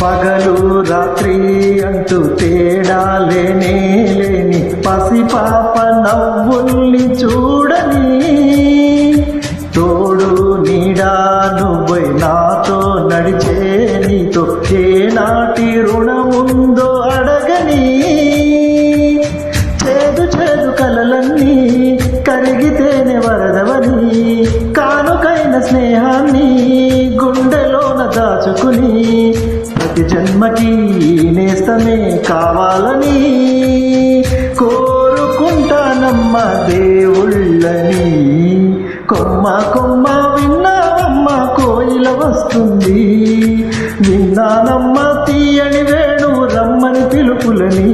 పగలు రాత్రి అంటూ తేడా లేని పసిపాప నవ్వుల్ని చూడని తోడు నీడా నువ్వై నాతో నడిచే నీతో ఏనాటి రుణముందో అడగని చేదు చేదు కలలన్నీ కరిగితేనే వరదవని కానుకైన స్నేహాన్ని గుండెలోన దాచుకుని ప్రతి జన్మకి నేస్తమే కావాలని కోరుకుంటానమ్మ దేవుళ్ళని. కొమ్మ కొమ్మ విన్నావమ్మ కోయిల వస్తుంది, విన్నానమ్మ తీయని వేణు రమ్మని పిలుపులని.